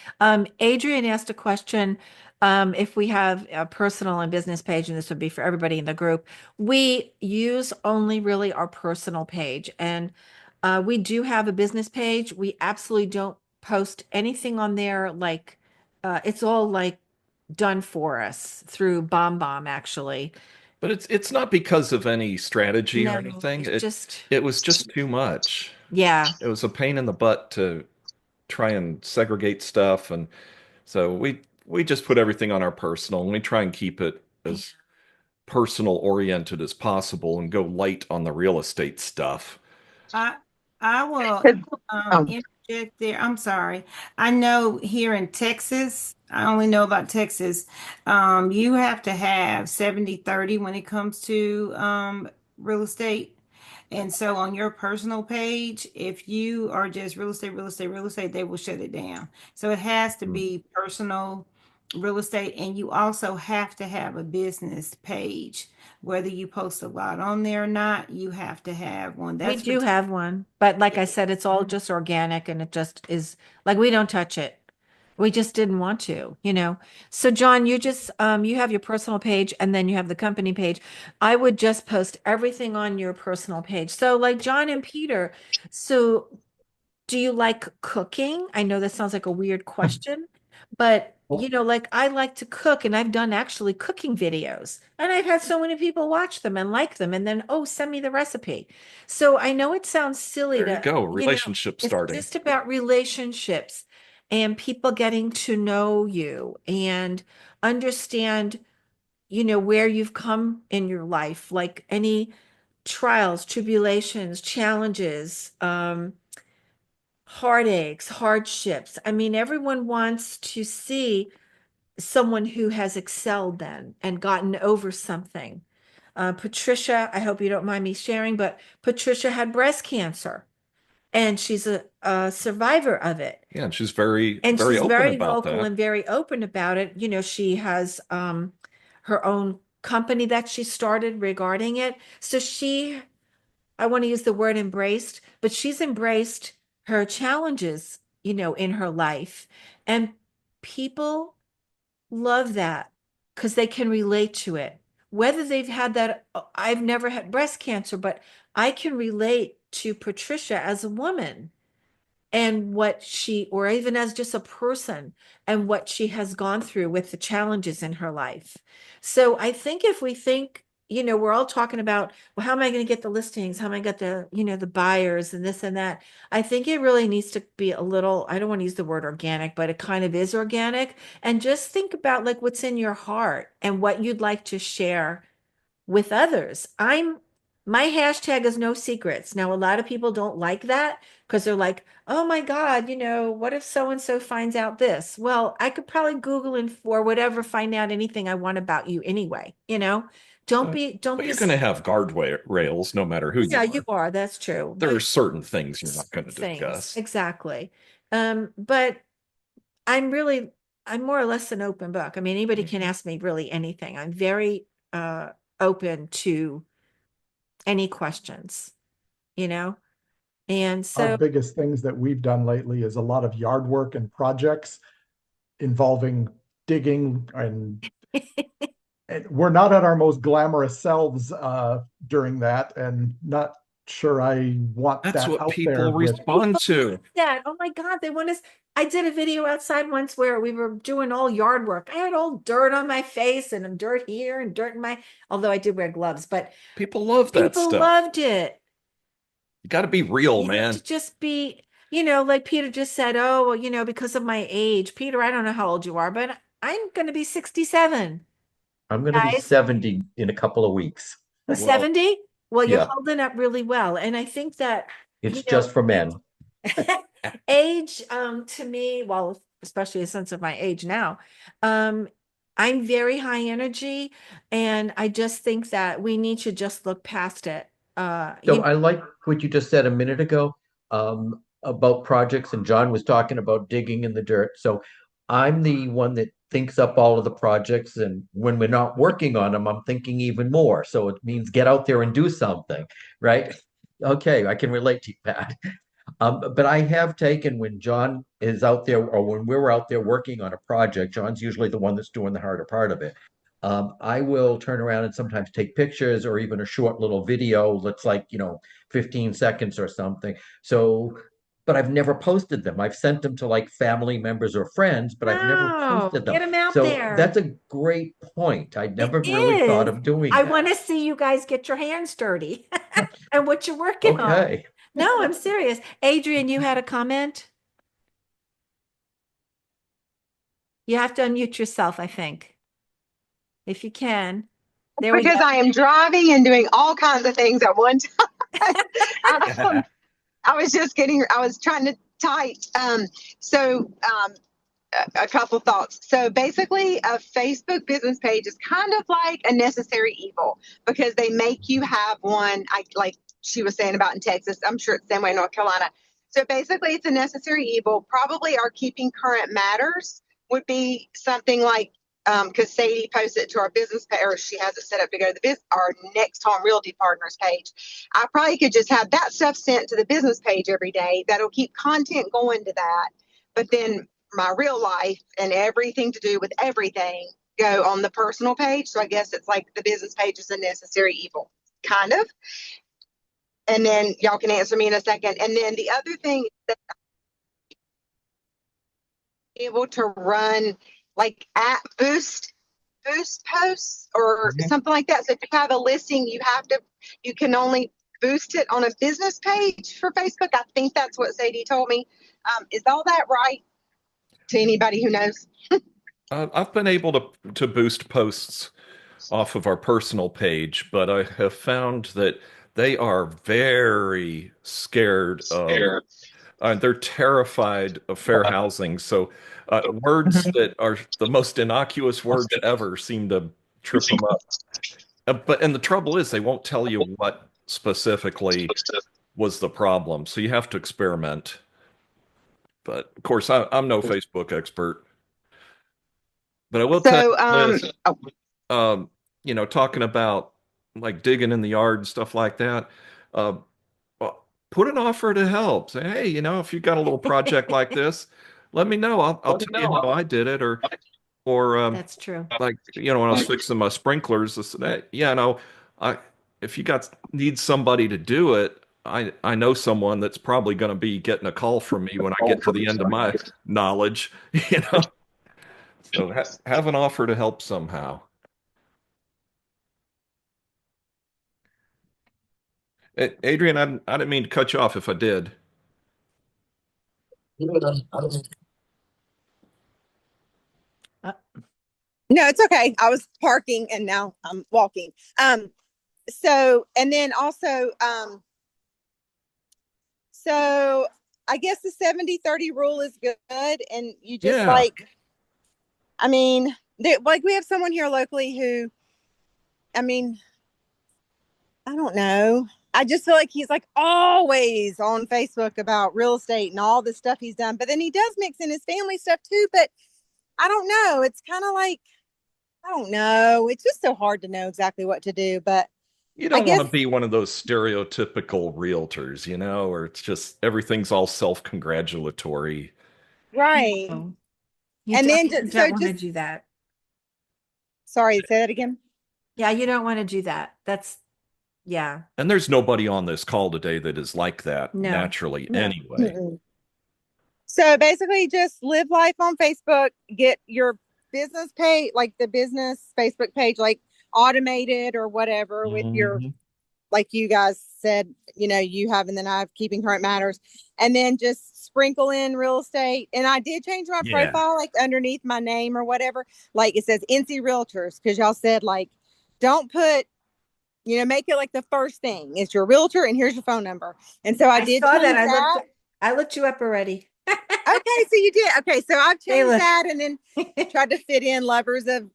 Adrian asked a question, if we have a personal and business page, and this would be for everybody in the group. We use only really our personal page, and we do have a business page. We absolutely don't post anything on there. Like it's all like done for us through BombBomb, actually. But it's not because of any strategy or No, anything. it's just, It was just too much. yeah. It was a pain in the butt to try and segregate stuff, and so we just put everything on our personal, and we try and keep it as personal oriented as possible and go light on the real estate stuff. I I will interject there. I'm sorry. I know here in Texas, I only know about Texas. You have to have 70/30 when it comes to real estate. And so on your personal page, if you are just real estate, real estate, real estate, they will shut it down. So it has to be personal real estate, and you also have to have a business page. Whether you post a lot on there or not, you have to have one. We That's do protect. have one, but like I said, it's all just organic and it just is like we don't touch it. We just didn't want to. So John, you have your personal page and then you have the company page. I would just post everything on your personal page. So like John and Peter, so Do you like cooking? I know that sounds like a weird question, but like I like to cook and I've done actually cooking videos and I've had so many people watch them and like them and then, oh, send me the recipe. So I know it sounds silly There you to, go. Relationship it's starting. just about relationships and people getting to know you and understand, where you've come in your life, like any trials, tribulations, challenges, heartaches, hardships. I mean, everyone wants to see someone who has excelled then and gotten over something. Patricia, I hope you don't mind me sharing, but Patricia had breast cancer and she's a survivor of it. Yeah, and she's very, And very she's open very about vocal that. and very open about it. She has her own company that she started regarding it. So I want to use the word embraced, but she's embraced her challenges, in her life. And people love that because they can relate to it. Whether they've had that, I've never had breast cancer, but I can relate to Patricia as a woman and or even as just a person and what she has gone through with the challenges in her life. So I think if we think, we're all talking about, well, how am I going to get the listings? How am I going to get the buyers and this and that? I think it really needs to be a little, I don't want to use the word organic, but it kind of is organic. And just think about like what's in your heart and what you'd like to share with others. My hashtag is no secrets. Now, a lot of people don't like that because they're like, oh my God, what if so and so finds out this? Well, I could probably Google and for whatever find out anything I want about you anyway, Don't Uh, be, don't but be, you're going to have guardrails no matter who yeah, you you are. are. That's true. There are But certain things you're not going to things, discuss. exactly. But I'm really, I'm more or less an open book. I mean, anybody can ask me really anything. I'm very open to any questions, you know? And Our so, biggest things that we've done lately is a lot of yard work and projects involving digging, and we're not at our most glamorous selves during that, and not sure I want That's that what out there people with. respond to. yeah, oh my God, they want us. I did a video outside once where we were doing all yard work. I had all dirt on my face and dirt here and dirt in although I did wear gloves, but People love that people stuff. loved it. You got to be real, You have man. to just be, like Peter just said, oh, well, because of my age. Peter, I don't know how old you are, but I'm going to be 67. I'm going to be Guys, 70 in a couple of weeks. Well, 70? Well, you're Yeah, holding up really well. And I think that, it's just for age, men. age, to me, well, especially a sense of my age now, um, I'm very high energy, and I just think that we need to just look past it. So I like what you just said a minute ago about projects, and John was talking about digging in the dirt. So I'm the one that thinks up all of the projects, and when we're not working on them, I'm thinking even more. So it means get out there and do something, right? Okay, I can relate to you, Pat. But I have taken when John is out there or when we're out there working on a project, John's usually the one that's doing the harder part of it. I will turn around and sometimes take pictures or even a short little video that's like, 15 seconds or something. So, but I've never posted them. I've sent them to like family members or friends, but I've never Wow, posted them. get them out So that's there. a great point. I It never really thought is. of doing I want that. to see you guys get your hands dirty and what you're working on. Okay. No, I'm serious. Adrian, you had a comment? You have to unmute yourself, I think, if you can. There we Because I am driving and doing all kinds of things at one time. go. I was just I was trying to type. So a couple thoughts. So basically, a Facebook business page is kind of like a necessary evil because they make you have one. I like she was saying about in Texas. I'm sure it's the same way in North Carolina. So basically, it's a necessary evil. Probably our keeping current matters would be something like because Sadie posted it to our business page, or she has it set up to go to our next home realty partners page. I probably could just have that stuff sent to the business page every day. That'll keep content going to that. But then my real life and everything to do with everything go on the personal page. So I guess it's like the business page is a necessary evil, kind of. And then y'all can answer me in a second. And then the other thing that able to run like at boost posts or Mhm. something like that. So if you have a listing, you can only boost it on a business page for Facebook. I think that's what Sadie told me. Is all that right to anybody who knows? I've been able to boost posts off of our personal page, but I have found that they are very scared of, they're terrified of fair housing. So words that are the most innocuous words ever seem to trip them up. And the trouble is, they won't tell you what specifically was the problem. So you have to experiment. But of course, I'm no Facebook expert. But I will tell So, you this, oh, um, talking about like digging in the yard and stuff like that. Uh, well, put an offer to help. Say, hey, if you got a little project like this, let me know. I'll tell you how I did it. Or That's true. like when I was fixing my sprinklers, I said, hey, I if you need somebody to do it, I know someone that's probably going to be getting a call from me when I get to the end of my knowledge. you know. So have an offer to help somehow. Adrian, I didn't mean to cut you off if I did. Uh, No, it's okay. I was parking and now I'm walking. So and then also so I guess the 70-30 rule is good and you just Yeah, I mean, like we have someone here locally who I mean, I don't know. I just feel like he's like always on Facebook about real estate and all the stuff he's done. But then he does mix in his family stuff too. But I don't know. It's kind of like, I don't know. It's just so hard to know exactly what to do. But you I don't want guess, to be one of those stereotypical realtors, where it's just everything's all self-congratulatory. right. no, And then, you don't want to do that. sorry, say that again. Yeah, you don't want to do that. Yeah, And there's nobody on this call today that is like that no, naturally no. anyway. Mm-mm. So basically, just live life on Facebook, get your business page, like the business Facebook page, like automated or whatever with your Mhm. like you guys said, you have, and then I have keeping current matters, and then just sprinkle in real estate. And I did change my Yeah. profile, like underneath my name or whatever, like it says NC Realtors, because y'all said like, don't put, make it like the first thing. It's your realtor, and here's your phone number. And so I I did saw that. change that. I looked you up already. Okay, so you did. Okay, so I've changed Taylor. that, and then tried to fit in lovers of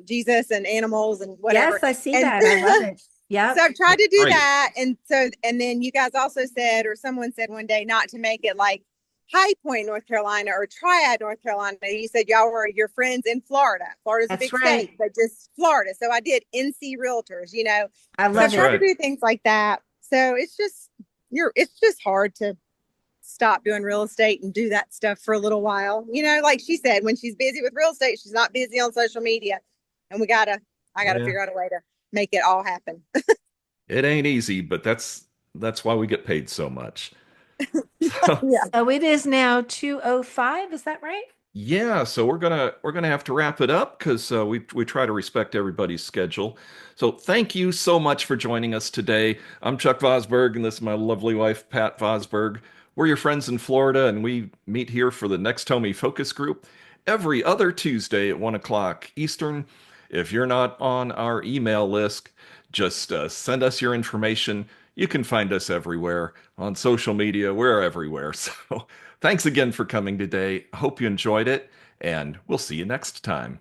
Jesus and animals and whatever. Yes, I see And that. I love it. so Yep. I've tried to do Great. that. And then you guys also said, or someone said one day, not to make it like High Point, North Carolina or Triad, North Carolina. You said y'all were your friends in Florida. Florida's a That's big right. state, but just Florida. So I did NC Realtors, I So I've love That's it. tried to right. do things like that. So it's just hard to stop doing real estate and do that stuff for a little while. Like she said, when she's busy with real estate, she's not busy on social media. And I gotta Yeah. figure out a way to make it all happen. It ain't easy, but that's why we get paid so much. So, Yeah. So it is now 2:05. Is that right? yeah, so we're gonna have to wrap it up because we try to respect everybody's schedule. So thank you so much for joining us today. I'm Chuck Vosburgh, and this is my lovely wife, Pat Vosburgh. We're your friends in Florida, and we meet here for the Next Tommy Focus Group every other Tuesday at 1 o'clock Eastern. If you're not on our email list, just send us your information. You can find us everywhere on social media. We're everywhere. So thanks again for coming today. Hope you enjoyed it, and we'll see you next time.